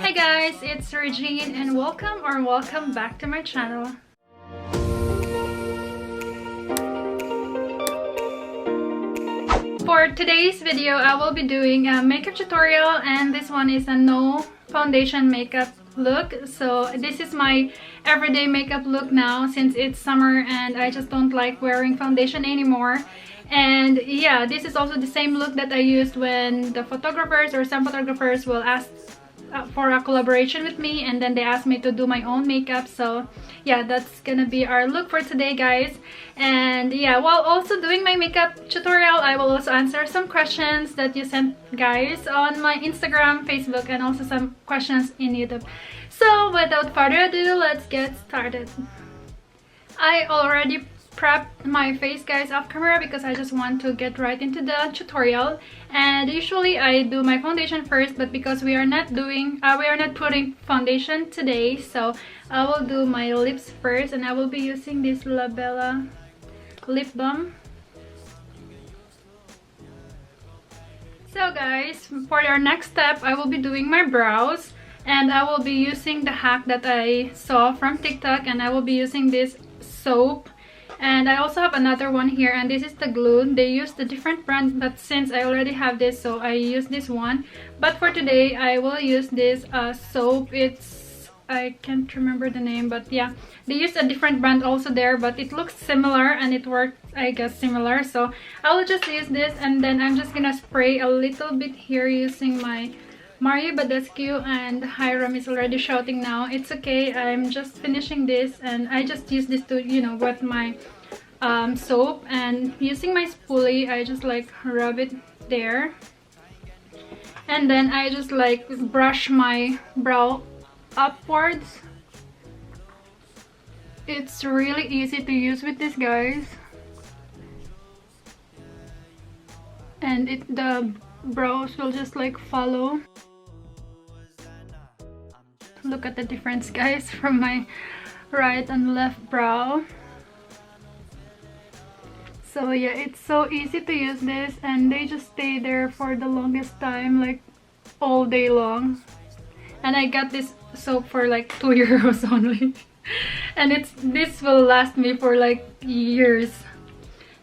Hi guys, it's Regine and welcome back to my channel. For today's video, I will be doing a makeup tutorial, and this one is a no foundation makeup look. So this is my everyday makeup look now since it's summer and I just don't like wearing foundation anymore. And yeah, this is also the same look that I used when the photographers or some photographers will ask for a collaboration with me, and then they asked me to do my own makeup. So yeah, that's gonna be our look for today, guys. And yeah, while also doing my makeup tutorial, I will also answer some questions that you sent, guys, on my Instagram, Facebook, and also some questions in YouTube. So without further ado, let's get started. I already prepped my face, guys, off camera because I just want to get right into the tutorial. And usually I do my foundation first, but because we are not putting foundation today, so I will do my lips first, and I will be using this La Bella lip balm. So guys, for our next step, I will be doing my brows, and I will be using the hack that I saw from TikTok, and I will be using this soap. And I also have another one here, and this is the glue. They use the different brand, but since I already have this, so I use this one. But for today, I will use this soap. I can't remember the name, but yeah, they use a different brand also there, but it looks similar and it works, I guess, similar. So I will just use this, and then I'm just gonna spray a little bit here using my Mario Badescu. And Hiram is already shouting now. It's okay, I'm just finishing this, and I just use this to, you know, wet my soap. And using my spoolie, I just like rub it there, and then I just like brush my brow upwards. It's really easy to use with this, guys, and the brows will just like follow. Look at the difference, guys, from my right and left brow. So yeah, it's so easy to use this, and they just stay there for the longest time, like all day long. And I got this soap for like 2 euros only, and this will last me for like years.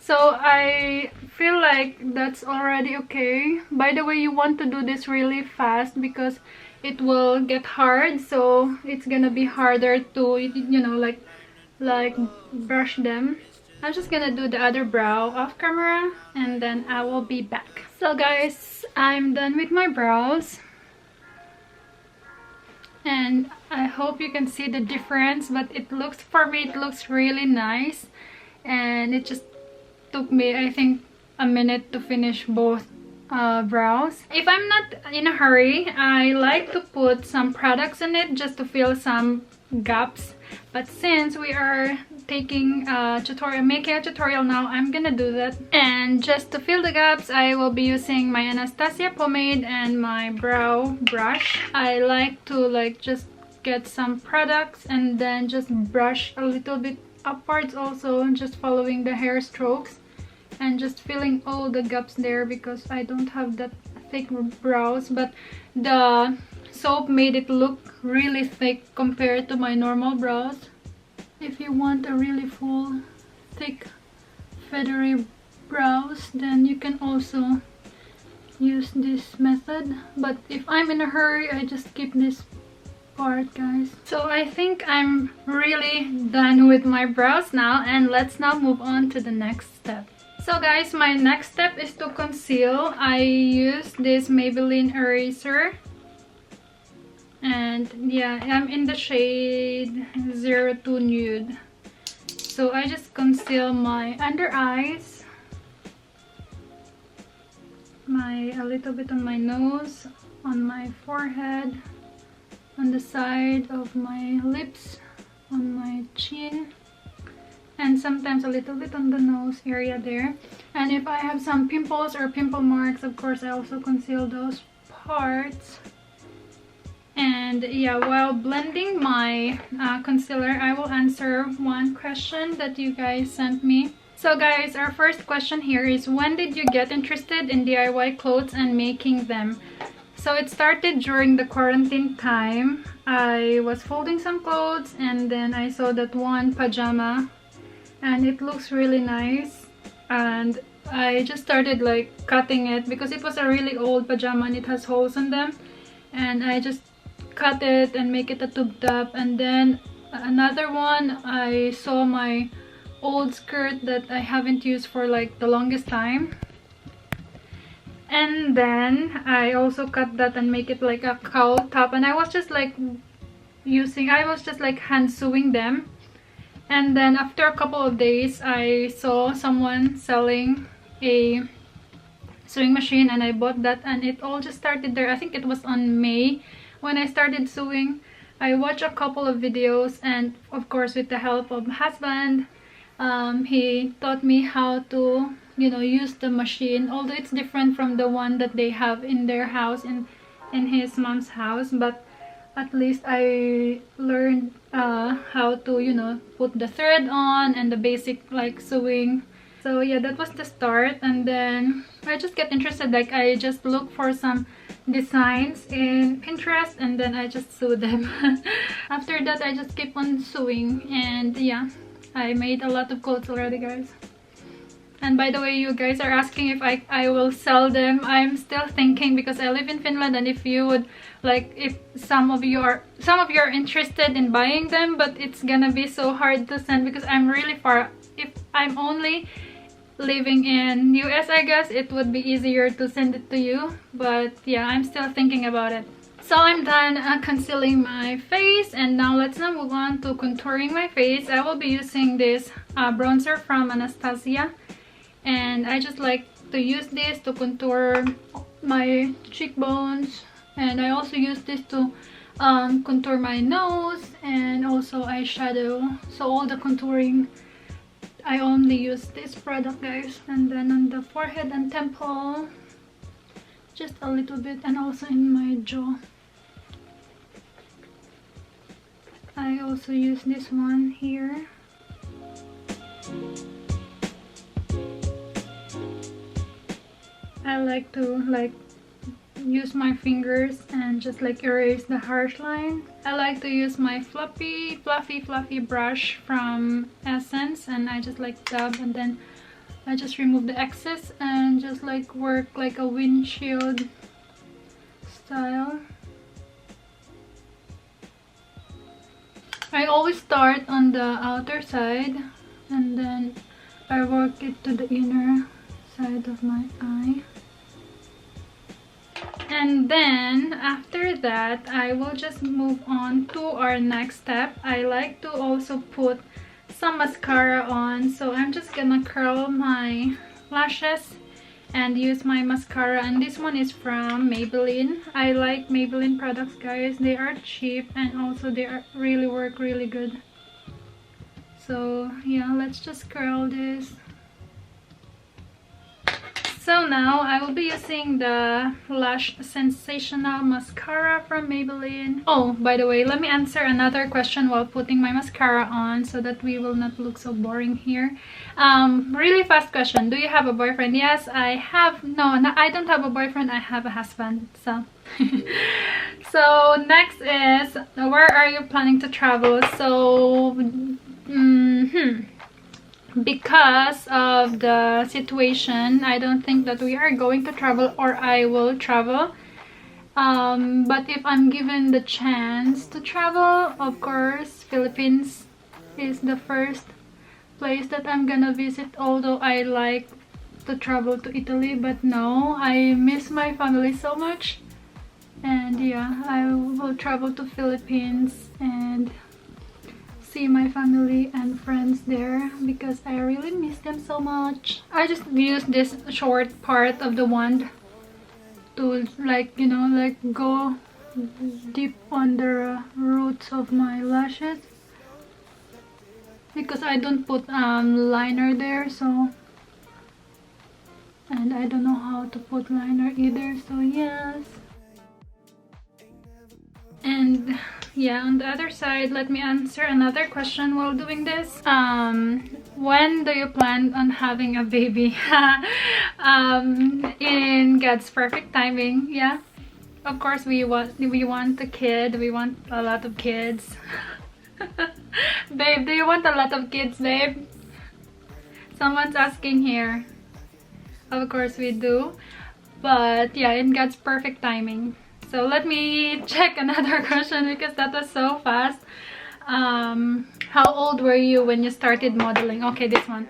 So I feel like that's already okay. By the way, you want to do this really fast because it will get hard, so it's gonna be harder to, you know, like brush them. I'm just gonna do the other brow off camera, and then I will be back. So guys, I'm done with my brows, and I hope you can see the difference, but for me it looks really nice. And it just took me, I think, a minute to finish both brows. If I'm not in a hurry, I like to put some products in it just to fill some gaps. But since we are taking making a tutorial now, I'm gonna do that. And just to fill the gaps, I will be using my Anastasia pomade and my brow brush. I like to just get some products and then just brush a little bit upwards, also just following the hair strokes and just filling all the gaps there because I don't have that thick brows. But the soap made it look really thick compared to my normal brows. If you want a really full, thick, feathery brows, then you can also use this method. But if I'm in a hurry, I just skip this part, guys. So I think I'm really done with my brows now, and let's now move on to the next step. So guys, my next step is to conceal. I use this Maybelline eraser, and yeah, I'm in the shade 02 Nude. So I just conceal my under eyes, a little bit on my nose, on my forehead, on the side of my lips, on my chin, and sometimes a little bit on the nose area there. And if I have some pimples or pimple marks, of course I also conceal those parts. And yeah, while blending my concealer, I will answer one question that you guys sent me. So guys, our first question here is, when did you get interested in DIY clothes and making them? So it started during the quarantine time. I was folding some clothes and then I saw that one pajama and it looks really nice, and I just started like cutting it because it was a really old pajama and it has holes in them, and I just cut it and make it a tube top. And then another one, I saw my old skirt that I haven't used for like the longest time, and then I also cut that and make it like a cowl top, and I was just like hand sewing them. And then after a couple of days I saw someone selling a sewing machine and I bought that, and it all just started there. I think it was on May when I started sewing. I watched a couple of videos, and of course with the help of my husband, he taught me how to use the machine, although it's different from the one that they have in their house, in his mom's house, but at least I learned how to put the thread on and the basic like sewing. So yeah, that was the start. And then I just get interested, like I just look for some designs in Pinterest and then I just sew them. After that I just keep on sewing, and yeah, I made a lot of clothes already, guys. And by the way, you guys are asking if I will sell them. I'm still thinking because I live in Finland, and if you would like, if some of you are interested in buying them, but it's gonna be so hard to send because I'm really far. If I'm only living in US, I guess it would be easier to send it to you, but yeah, I'm still thinking about it. So I'm done concealing my face, and now let's now move on to contouring my face. I will be using this bronzer from Anastasia, and I just like to use this to contour my cheekbones, and I also use this to contour my nose and also eyeshadow. So all the contouring, I only use this product, guys. And then on the forehead and temple, just a little bit, and also in my jaw, I also use this one here. I like to use my fingers and just like erase the harsh line. I like to use my fluffy brush from Essence, and I just like dab, and then I just remove the excess and just like work like a windshield style. I always start on the outer side and then I work it to the inner side of my eye. And then after that, I will just move on to our next step. I like to also put some mascara on, so I'm just gonna curl my lashes and use my mascara, and this one is from Maybelline. I like Maybelline products, guys. They are cheap and also they work really good. So yeah, let's just curl this. So now I will be using the Lash Sensational Mascara from Maybelline. Oh, by the way, let me answer another question while putting my mascara on so that we will not look so boring here. Really fast question. Do you have a boyfriend? Yes, I have. No, I don't have a boyfriend. I have a husband. So, so next is, where are you planning to travel? So, because of the situation, I don't think that we are going to travel, or I will travel. But if I'm given the chance to travel, of course, Philippines is the first place that I'm gonna visit, although I like to travel to Italy, but no, I miss my family so much. And yeah, I will travel to Philippines and see my family and friends there because I really miss them so much. I just use this short part of the wand to go deep on the roots of my lashes because I don't put liner there, so, and I don't know how to put liner either, so yes. And yeah, on the other side, let me answer another question while doing this. When do you plan on having a baby? In God's perfect timing, yeah. of course we want a kid. We want a lot of kids. Babe, do you want a lot of kids, babe? Someone's asking here. Of course we do, but yeah, in God's perfect timing. So let me check another question because that was so fast. How old were you when you started modeling? Okay, this one.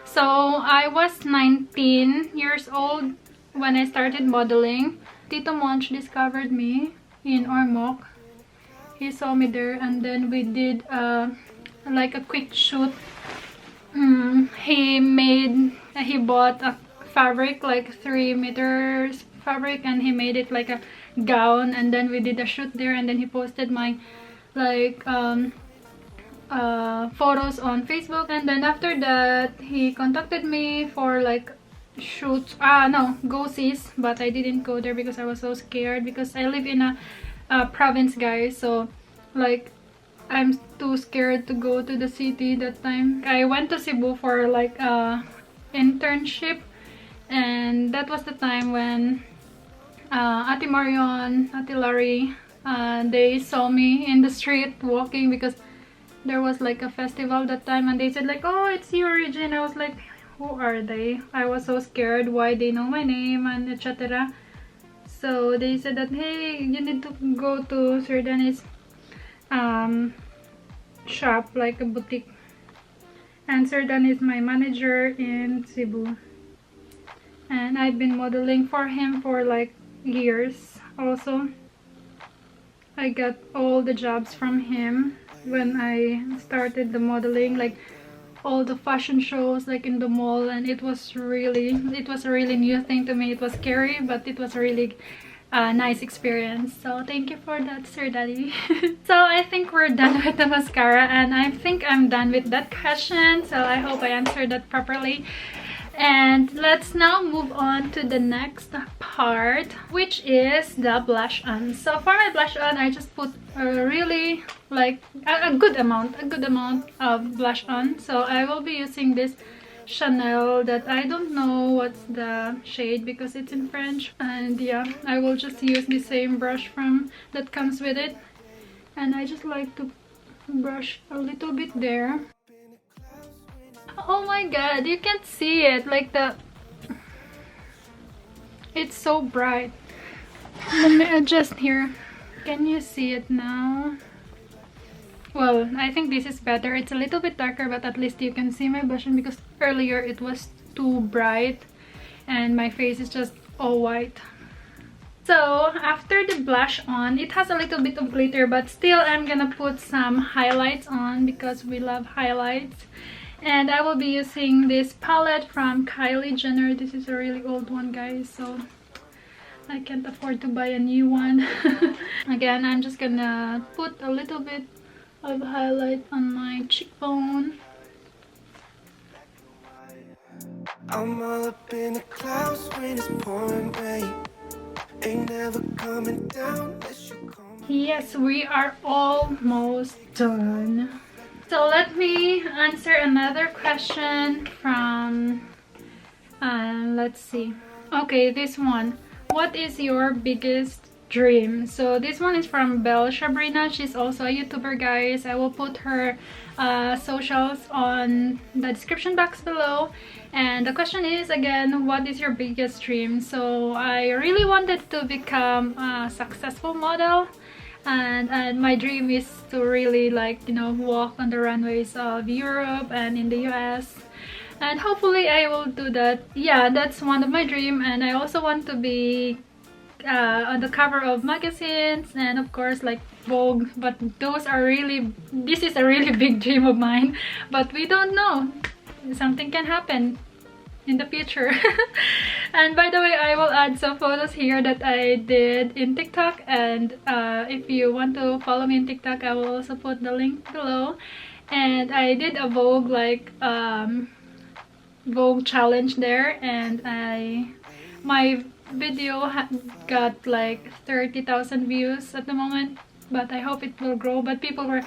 So I was 19 years old when I started modeling. Tito Monch discovered me in Ormoc. He saw me there, and then we did like a quick shoot. He bought a fabric, like 3 meters fabric, and he made it like a gown, and then we did a shoot there, and then he posted my like photos on Facebook. And then after that he contacted me for like shoots, no, go-sees, but I didn't go there because I was so scared, because I live in a province, guys, so like I'm too scared to go to the city that time. I went to Cebu for like internship, and that was the time when Ate Marion, Ate Larry, they saw me in the street walking, because there was like a festival that time, and they said like, oh, it's you, Regine. I was like, who are they? I was so scared why they know my name and etc. So they said that, hey, you need to go to Sir Dennis shop, like a boutique, and Sir Dan is my manager in Cebu, and I've been modeling for him for like years. Also, I got all the jobs from him when I started the modeling, like all the fashion shows like in the mall, and it was a really new thing to me. It was scary, but it was really nice experience. So thank you for that, Sir Daddy. So I think we're done with the mascara, and I think I'm done with that question, so I hope I answered that properly. And let's now move on to the next part, which is the blush on. So for my blush on, I just put a really like a good amount of blush on. So I will be using this Chanel that I don't know what's the shade because it's in French, and yeah, I will just use the same brush from that comes with it, and I just like to brush a little bit there. Oh my god, you can't see it, like it's so bright. Let me adjust here. Can you see it now? Well, I think this is better. It's a little bit darker, but at least you can see my blush on, because earlier it was too bright and my face is just all white. So after the blush on, it has a little bit of glitter, but still I'm gonna put some highlights on because we love highlights. And I will be using this palette from Kylie Jenner. This is a really old one, guys, so I can't afford to buy a new one. Again, I'm just gonna put a little bit of highlight on my cheekbone. I'm all up in the clouds when it's pouring rain. Ain't never coming down unless you come. Yes, we are almost done. So let me answer another question from let's see. Okay, this one. What is your biggest dream? So this one is from Belle Shabrina. She's also a YouTuber, guys. I will put her socials on the description box below. And the question is, again, what is your biggest dream? So I really wanted to become a successful model, and my dream is to really, like, you know, walk on the runways of Europe and in the US, and hopefully I will do that. Yeah, that's one of my dream. And I also want to be on the cover of magazines, and of course like Vogue, but those are really, this is a really big dream of mine, but we don't know, something can happen in the future. And by the way, I will add some photos here that I did in TikTok, and if you want to follow me in TikTok, I will also put the link below. And I did a Vogue, like Vogue challenge there, and my video got like 30,000 views at the moment, but I hope it will grow. But people were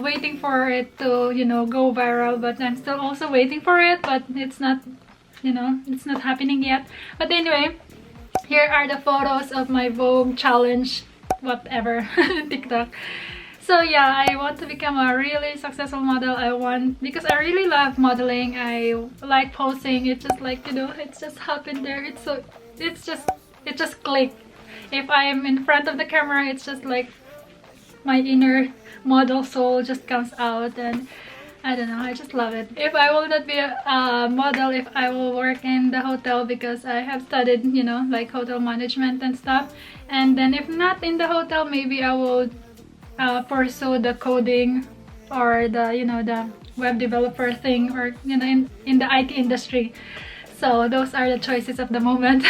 waiting for it to, you know, go viral, but I'm still also waiting for it, but it's not, you know, it's not happening yet. But anyway, Here are the photos of my Vogue challenge, whatever, TikTok. So yeah, I want to become a really successful model. Because I really love modeling. I like posing. It's just like, you know, it's just happened there. It just clicked. If I'm in front of the camera, it's just like my inner model soul just comes out, and I don't know, I just love it. If I will not be a model, if I will work in the hotel, because I have studied, you know, like hotel management and stuff, and then if not in the hotel, maybe I will pursue the coding or the, you know, the web developer thing, or, you know, in the IT industry. So those are the choices of the moment.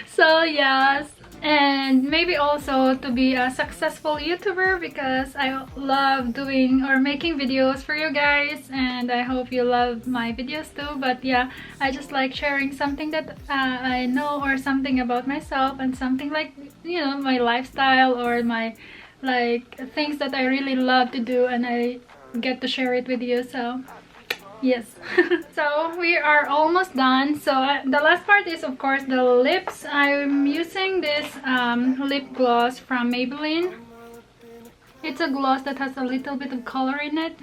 So yes, and maybe also to be a successful YouTuber, because I love doing or making videos for you guys, and I hope you love my videos too. But yeah, I just like sharing something that I know, or something about myself, and something like, you know, my lifestyle, or my like things that I really love to do, and I get to share it with you. So yes. So we are almost done. So the last part is, of course, the lips. I'm using this lip gloss from Maybelline. It's a gloss that has a little bit of color in it,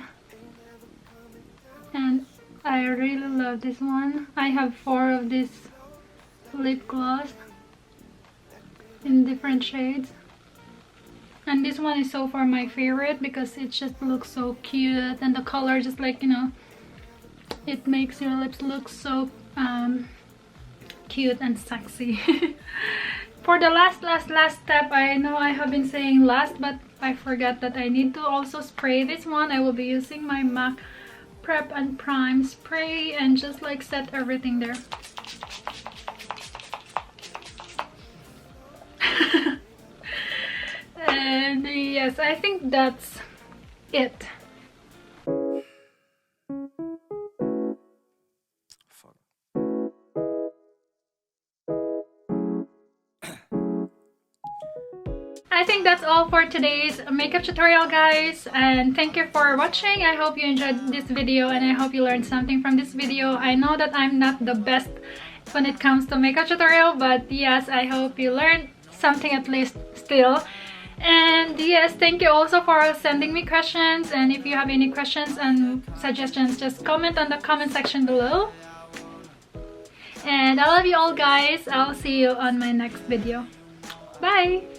and I really love this one. I have 4 of this lip gloss in different shades, and this one is so far my favorite because it just looks so cute, and the color just, like, you know, it makes your lips look so cute and sexy. For the last step, I know I have been saying last, but I forgot that I need to also spray this one. I will be using my MAC Prep and Prime spray, and just like set everything there. And yes, I think that's it. I think that's all for today's makeup tutorial, guys, and thank you for watching. I hope you enjoyed this video, and I hope you learned something from this video. I know that I'm not the best when it comes to makeup tutorial, but yes, I hope you learned something at least still. And yes, thank you also for sending me questions, and if you have any questions and suggestions, just comment on the comment section below. And I love you all, guys. I'll see you on my next video. Bye!